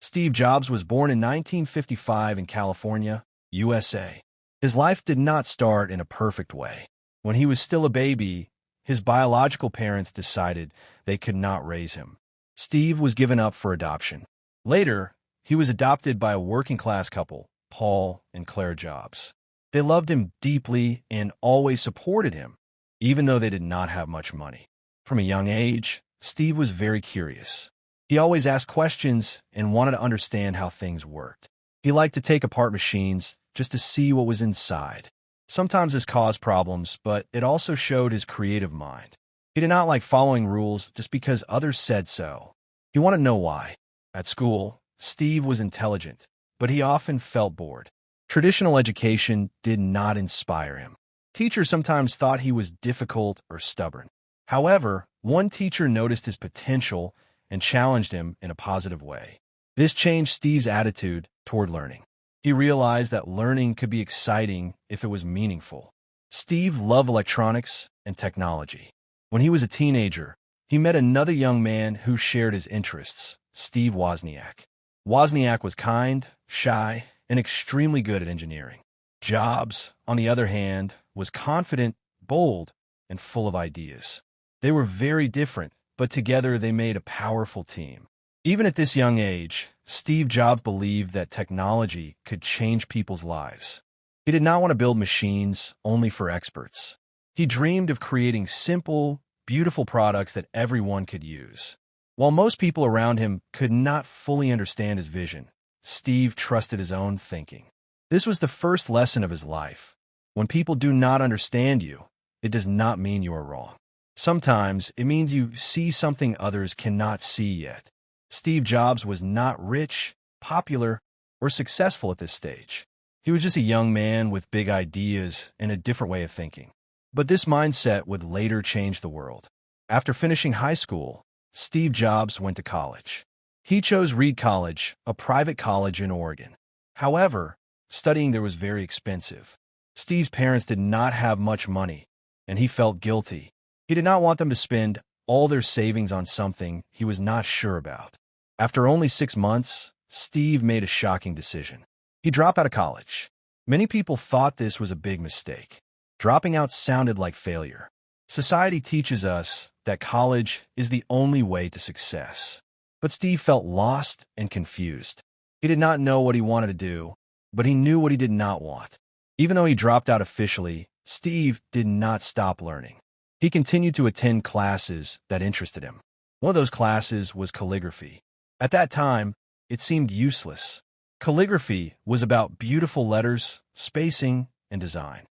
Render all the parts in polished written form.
Steve Jobs was born in 1955 in California, USA. His life did not start in a perfect way. When he was still a baby, his biological parents decided they could not raise him. Steve was given up for adoption. Later, he was adopted by a working-class couple, Paul and Claire Jobs. They loved him deeply and always supported him, even though they did not have much money. From a young age, Steve was very curious. He always asked questions and wanted to understand how things worked. He liked to take apart machines just to see what was inside. Sometimes this caused problems, but it also showed his creative mind. He did not like following rules just because others said so. He wanted to know why. At school, Steve was intelligent, but he often felt bored. Traditional education did not inspire him. Teachers sometimes thought he was difficult or stubborn. However, one teacher noticed his potential and challenged him in a positive way. This changed Steve's attitude toward learning. He realized that learning could be exciting if it was meaningful. Steve loved electronics and technology. When he was a teenager, he met another young man who shared his interests, Steve Wozniak. Wozniak was kind, shy, and extremely good at engineering. Jobs, on the other hand, was confident, bold, and full of ideas. They were very different, but together they made a powerful team. Even at this young age, Steve Jobs believed that technology could change people's lives. He did not want to build machines only for experts. He dreamed of creating simple, beautiful products that everyone could use. While most people around him could not fully understand his vision, Steve trusted his own thinking. This was the first lesson of his life. When people do not understand you, it does not mean you are wrong. Sometimes it means you see something others cannot see yet. Steve Jobs was not rich, popular, or successful at this stage. He was just a young man with big ideas and a different way of thinking. But this mindset would later change the world. After finishing high school, Steve Jobs went to college. He chose Reed College, a private college in Oregon. However, studying there was very expensive. Steve's parents did not have much money, and he felt guilty. He did not want them to spend all their savings on something he was not sure about. After only 6 months, Steve made a shocking decision. He dropped out of college. Many people thought this was a big mistake. Dropping out sounded like failure. Society teaches us that college is the only way to success. But Steve felt lost and confused. He did not know what he wanted to do, but he knew what he did not want. Even though he dropped out officially, Steve did not stop learning. He continued to attend classes that interested him. One of those classes was calligraphy. At that time, it seemed useless. Calligraphy was about beautiful letters, spacing, and design.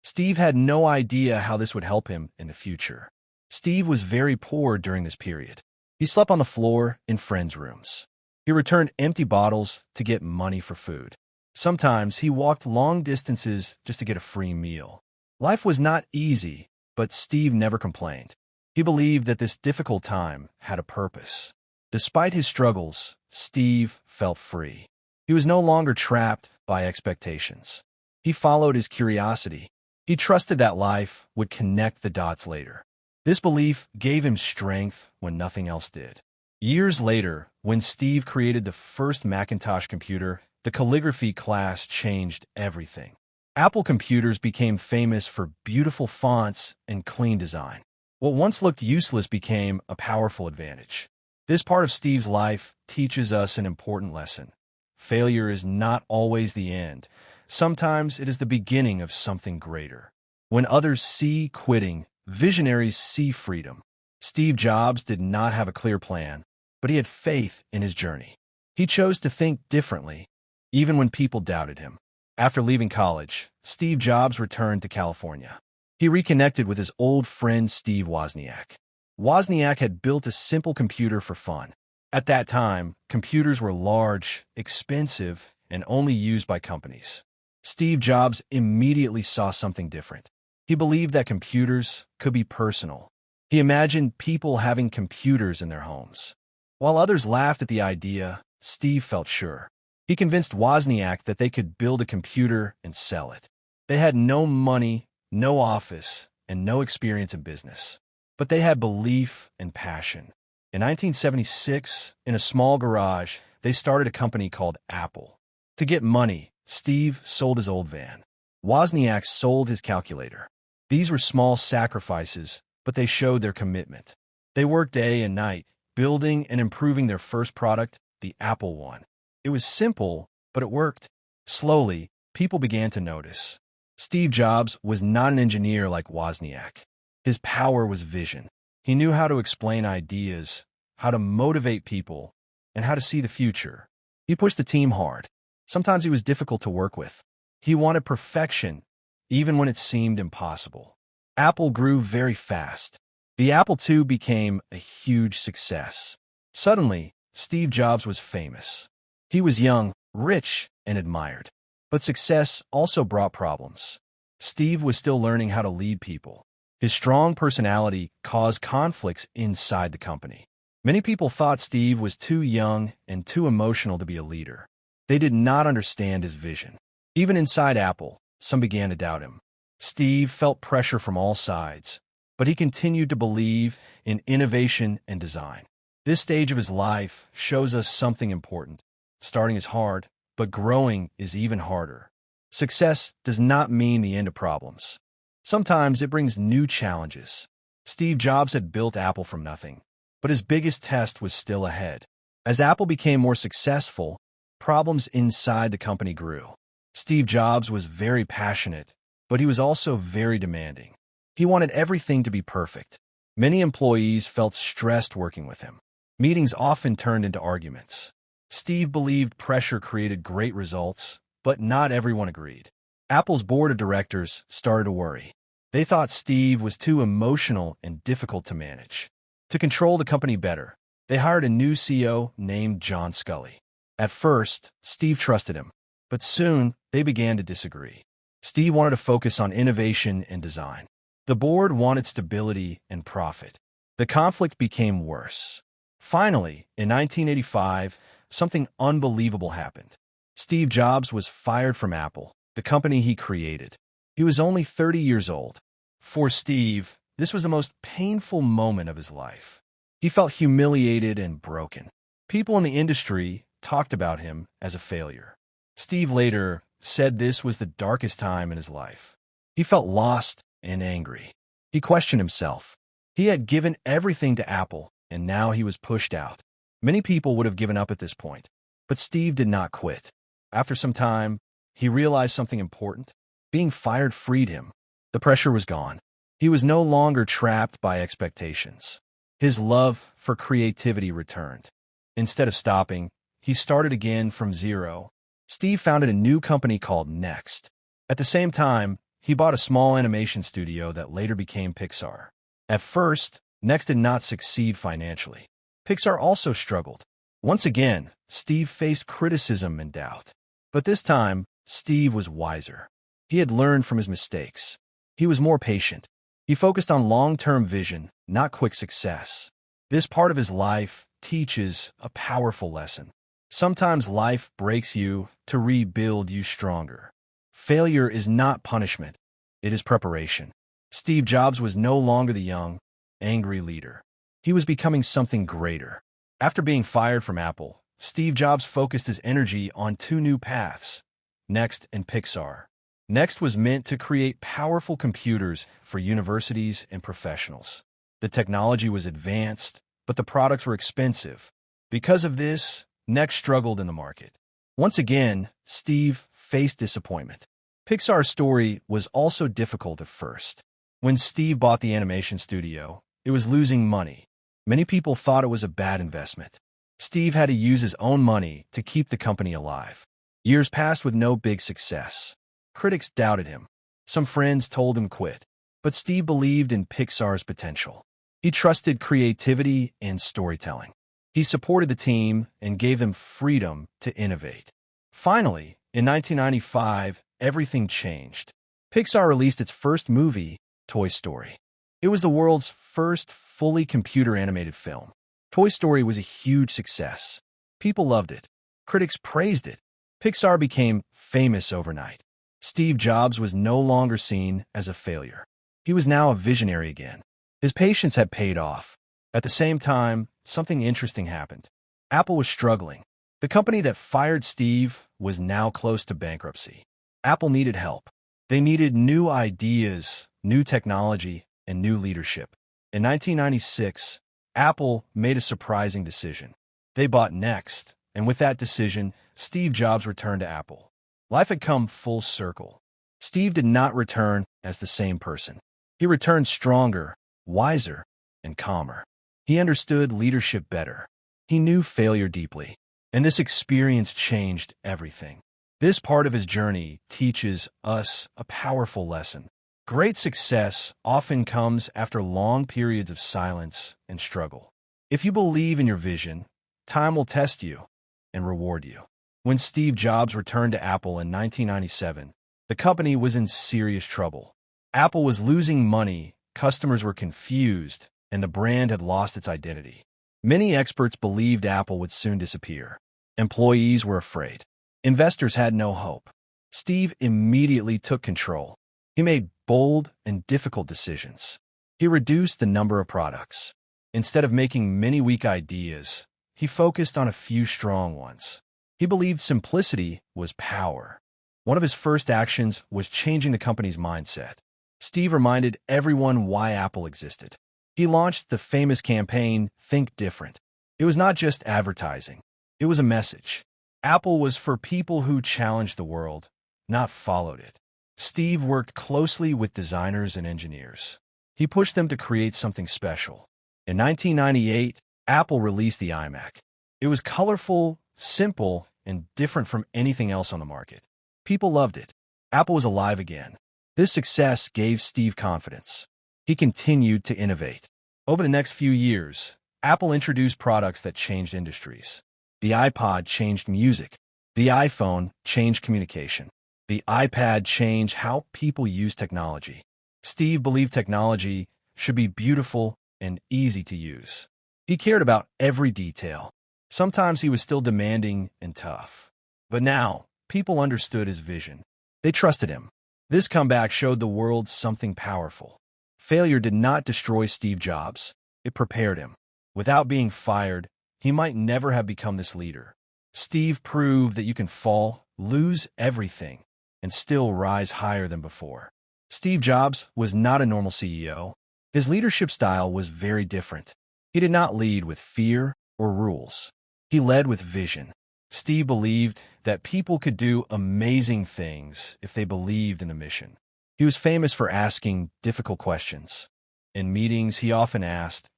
Steve had no idea how this would help him in the future. Steve was very poor during this period. He slept on the floor in friends' rooms. He returned empty bottles to get money for food. Sometimes he walked long distances just to get a free meal. Life was not easy, but Steve never complained. He believed that this difficult time had a purpose. Despite his struggles, Steve felt free. He was no longer trapped by expectations. He followed his curiosity. He trusted that life would connect the dots later. This belief gave him strength when nothing else did. Years later, when Steve created the first Macintosh computer, the calligraphy class changed everything. Apple computers became famous for beautiful fonts and clean design. What once looked useless became a powerful advantage. This part of Steve's life teaches us an important lesson. Failure is not always the end. Sometimes it is the beginning of something greater. When others see quitting, visionaries see freedom. Steve Jobs did not have a clear plan, but he had faith in his journey. He chose to think differently, even when people doubted him. After leaving college, Steve Jobs returned to California. He reconnected with his old friend Steve Wozniak. Wozniak had built a simple computer for fun. At that time, computers were large, expensive, and only used by companies. Steve Jobs immediately saw something different. He believed that computers could be personal. He imagined people having computers in their homes. While others laughed at the idea, Steve felt sure. He convinced Wozniak that they could build a computer and sell it. They had no money, no office, and no experience in business. But they had belief and passion. In 1976, in a small garage, they started a company called Apple. To get money, Steve sold his old van. Wozniak sold his calculator. These were small sacrifices, but they showed their commitment. They worked day and night, building and improving their first product, the Apple I. It was simple, but it worked. Slowly, people began to notice. Steve Jobs was not an engineer like Wozniak. His power was vision. He knew how to explain ideas, how to motivate people, and how to see the future. He pushed the team hard. Sometimes he was difficult to work with. He wanted perfection, even when it seemed impossible. Apple grew very fast. The Apple II became a huge success. Suddenly, Steve Jobs was famous. He was young, rich, and admired. But success also brought problems. Steve was still learning how to lead people. His strong personality caused conflicts inside the company. Many people thought Steve was too young and too emotional to be a leader. They did not understand his vision. Even inside Apple, some began to doubt him. Steve felt pressure from all sides, but he continued to believe in innovation and design. This stage of his life shows us something important. Starting is hard, but growing is even harder. Success does not mean the end of problems. Sometimes it brings new challenges. Steve Jobs had built Apple from nothing, but his biggest test was still ahead. As Apple became more successful, problems inside the company grew. Steve Jobs was very passionate, but he was also very demanding. He wanted everything to be perfect. Many employees felt stressed working with him. Meetings often turned into arguments. Steve believed pressure created great results, but not everyone agreed. Apple's board of directors started to worry. They thought Steve was too emotional and difficult to manage. To control the company better, they hired a new CEO named John Scully. At first, Steve trusted him, but soon they began to disagree. Steve wanted to focus on innovation and design. The board wanted stability and profit. The conflict became worse. Finally, in 1985, something unbelievable happened. Steve Jobs was fired from Apple, the company he created. He was only 30 years old. For Steve, this was the most painful moment of his life. He felt humiliated and broken. People in the industry talked about him as a failure. Steve later said this was the darkest time in his life. He felt lost and angry. He questioned himself. He had given everything to Apple, and now he was pushed out. Many people would have given up at this point, but Steve did not quit. After some time, he realized something important. Being fired freed him. The pressure was gone. He was no longer trapped by expectations. His love for creativity returned. Instead of stopping, he started again from zero. Steve founded a new company called Next. At the same time, he bought a small animation studio that later became Pixar. At first, Next did not succeed financially. Pixar also struggled. Once again, Steve faced criticism and doubt. But this time, Steve was wiser. He had learned from his mistakes. He was more patient. He focused on long-term vision, not quick success. This part of his life teaches a powerful lesson. Sometimes life breaks you to rebuild you stronger. Failure is not punishment. It is preparation. Steve Jobs was no longer the young, angry leader. He was becoming something greater. After being fired from Apple, Steve Jobs focused his energy on two new paths, Next and Pixar. Next was meant to create powerful computers for universities and professionals. The technology was advanced, but the products were expensive. Because of this, Next struggled in the market. Once again, Steve faced disappointment. Pixar's story was also difficult at first. When Steve bought the animation studio, it was losing money. Many people thought it was a bad investment. Steve had to use his own money to keep the company alive. Years passed with no big success. Critics doubted him. Some friends told him quit. But Steve believed in Pixar's potential. He trusted creativity and storytelling. He supported the team and gave them freedom to innovate. Finally, in 1995, everything changed. Pixar released its first movie, Toy Story. It was the world's first fully computer-animated film. Toy Story was a huge success. People loved it. Critics praised it. Pixar became famous overnight. Steve Jobs was no longer seen as a failure. He was now a visionary again. His patience had paid off. At the same time, something interesting happened. Apple was struggling. The company that fired Steve was now close to bankruptcy. Apple needed help. They needed new ideas, new technology, and new leadership. In 1996, Apple made a surprising decision. They bought Next, and with that decision, Steve Jobs returned to Apple. Life had come full circle. Steve did not return as the same person. He returned stronger, wiser, and calmer. He understood leadership better. He knew failure deeply, and this experience changed everything. This part of his journey teaches us a powerful lesson. Great success often comes after long periods of silence and struggle. If you believe in your vision, time will test you and reward you. When Steve Jobs returned to Apple in 1997, the company was in serious trouble. Apple was losing money, customers were confused, and the brand had lost its identity. Many experts believed Apple would soon disappear. Employees were afraid. Investors had no hope. Steve immediately took control. He made bold and difficult decisions. He reduced the number of products. Instead of making many weak ideas, he focused on a few strong ones. He believed simplicity was power. One of his first actions was changing the company's mindset. Steve reminded everyone why Apple existed. He launched the famous campaign, Think Different. It was not just advertising. It was a message. Apple was for people who challenged the world, not followed it. Steve worked closely with designers and engineers. He pushed them to create something special. In 1998, Apple released the iMac. It was colorful, simple, and different from anything else on the market. People loved it. Apple was alive again. This success gave Steve confidence. He continued to innovate. Over the next few years, Apple introduced products that changed industries. The iPod changed music. The iPhone changed communication. The iPad changed how people use technology. Steve believed technology should be beautiful and easy to use. He cared about every detail. Sometimes he was still demanding and tough. But now, people understood his vision. They trusted him. This comeback showed the world something powerful. Failure did not destroy Steve Jobs. It prepared him. Without being fired, he might never have become this leader. Steve proved that you can fall, lose everything, and still rise higher than before. Steve Jobs was not a normal CEO. His leadership style was very different. He did not lead with fear or rules. He led with vision. Steve believed that people could do amazing things if they believed in the mission. He was famous for asking difficult questions. In meetings, he often asked,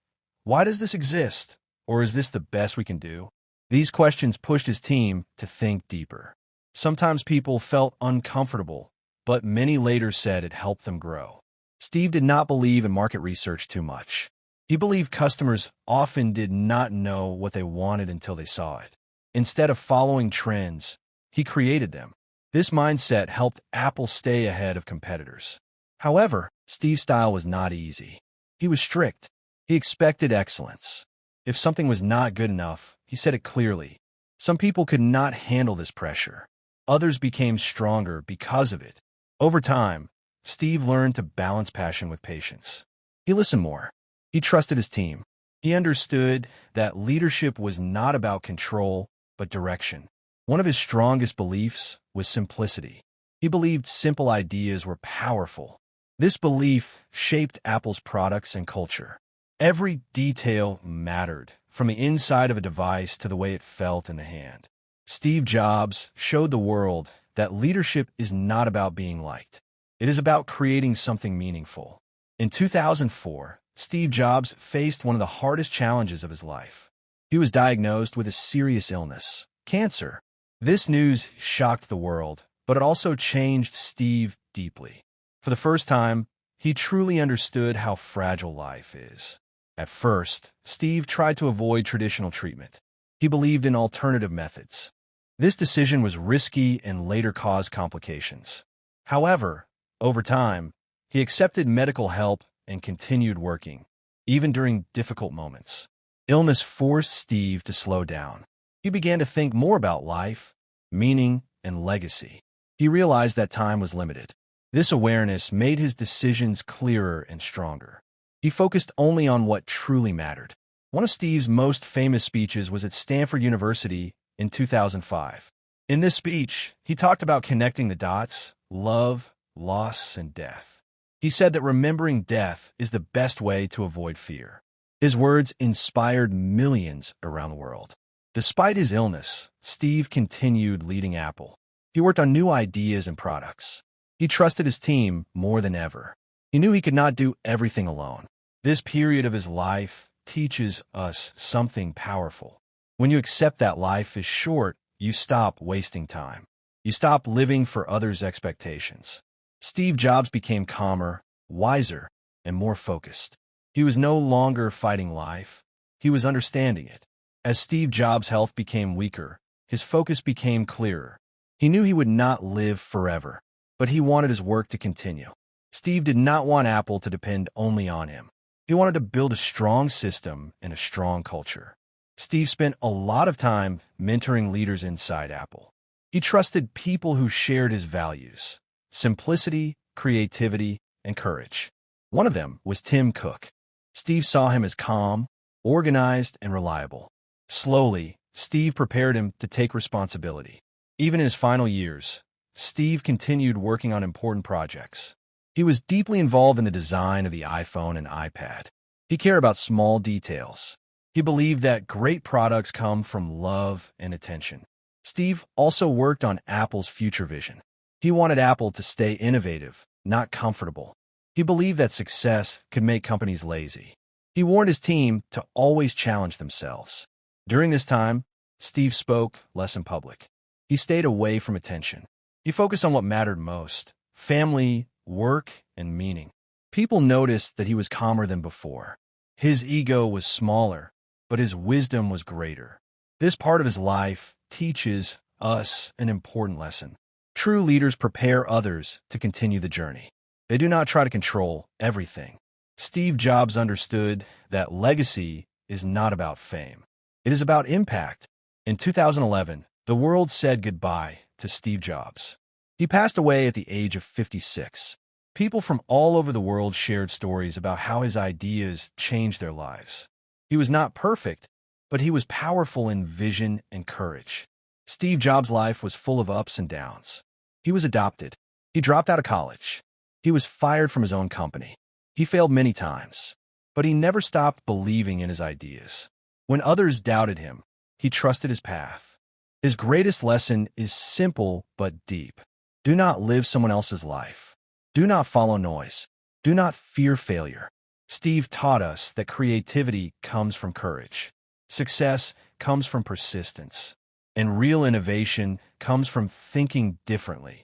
"Why does this exist? Or is this the best we can do?" These questions pushed his team to think deeper. Sometimes people felt uncomfortable, but many later said it helped them grow. Steve did not believe in market research too much. He believed customers often did not know what they wanted until they saw it. Instead of following trends, he created them. This mindset helped Apple stay ahead of competitors. However, Steve's style was not easy. He was strict. He expected excellence. If something was not good enough, he said it clearly. Some people could not handle this pressure. Others became stronger because of it. Over time, Steve learned to balance passion with patience. He listened more. He trusted his team. He understood that leadership was not about control, but direction. One of his strongest beliefs was simplicity. He believed simple ideas were powerful. This belief shaped Apple's products and culture. Every detail mattered, from the inside of a device to the way it felt in the hand. Steve Jobs showed the world that leadership is not about being liked. It is about creating something meaningful. In 2004, Steve Jobs faced one of the hardest challenges of his life. He was diagnosed with a serious illness, cancer. This news shocked the world, but it also changed Steve deeply. For the first time, he truly understood how fragile life is. At first, Steve tried to avoid traditional treatment. He believed in alternative methods. This decision was risky and later caused complications. However, over time, he accepted medical help and continued working, even during difficult moments. Illness forced Steve to slow down. He began to think more about life, meaning, and legacy. He realized that time was limited. This awareness made his decisions clearer and stronger. He focused only on what truly mattered. One of Steve's most famous speeches was at Stanford University in 2005. In this speech, he talked about connecting the dots, love, loss, and death. He said that remembering death is the best way to avoid fear. His words inspired millions around the world. Despite his illness, Steve continued leading Apple. He worked on new ideas and products. He trusted his team more than ever. He knew he could not do everything alone. This period of his life teaches us something powerful. When you accept that life is short, you stop wasting time. You stop living for others' expectations. Steve Jobs became calmer, wiser, and more focused. He was no longer fighting life. He was understanding it. As Steve Jobs' health became weaker, his focus became clearer. He knew he would not live forever, but he wanted his work to continue. Steve did not want Apple to depend only on him. He wanted to build a strong system and a strong culture. Steve spent a lot of time mentoring leaders inside Apple. He trusted people who shared his values: simplicity, creativity, and courage. One of them was Tim Cook. Steve saw him as calm, organized, and reliable. Slowly, Steve prepared him to take responsibility. Even in his final years, Steve continued working on important projects. He was deeply involved in the design of the iPhone and iPad. He cared about small details. He believed that great products come from love and attention. Steve also worked on Apple's future vision. He wanted Apple to stay innovative, not comfortable. He believed that success could make companies lazy. He warned his team to always challenge themselves. During this time, Steve spoke less in public. He stayed away from attention. He focused on what mattered most: family, work, and meaning. People noticed that he was calmer than before. His ego was smaller, but his wisdom was greater. This part of his life teaches us an important lesson. True leaders prepare others to continue the journey. They do not try to control everything. Steve Jobs understood that legacy is not about fame. It is about impact. In 2011, the world said goodbye to Steve Jobs. He passed away at the age of 56. People from all over the world shared stories about how his ideas changed their lives. He was not perfect, but he was powerful in vision and courage. Steve Jobs' life was full of ups and downs. He was adopted. He dropped out of college. He was fired from his own company. He failed many times, but he never stopped believing in his ideas. When others doubted him, he trusted his path. His greatest lesson is simple but deep. Do not live someone else's life. Do not follow noise. Do not fear failure. Steve taught us that creativity comes from courage. Success comes from persistence. And real innovation comes from thinking differently,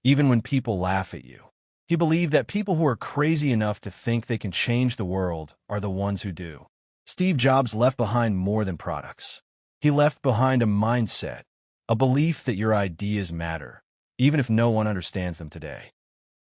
even when people laugh at you. He believed that people who are crazy enough to think they can change the world are the ones who do. Steve Jobs left behind more than products. He left behind a mindset, a belief that your ideas matter, even if no one understands them today.